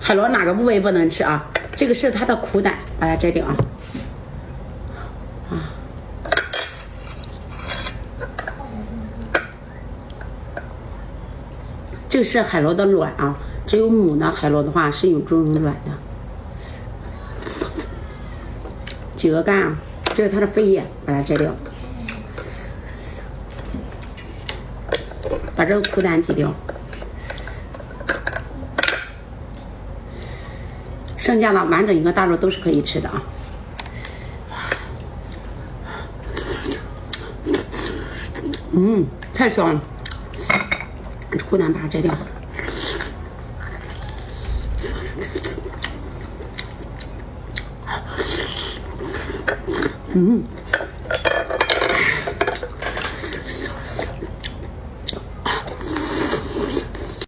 海螺哪个部位不能吃啊？这个是它的苦胆，把它摘掉啊。这个是海螺的卵啊，只有母的海螺的话是有这种卵的。企鹅肝啊，这是它的肺叶，把它摘掉，把这个苦胆挤掉，剩下的完整一个大肉都是可以吃的啊。太香了，苦胆把它摘掉。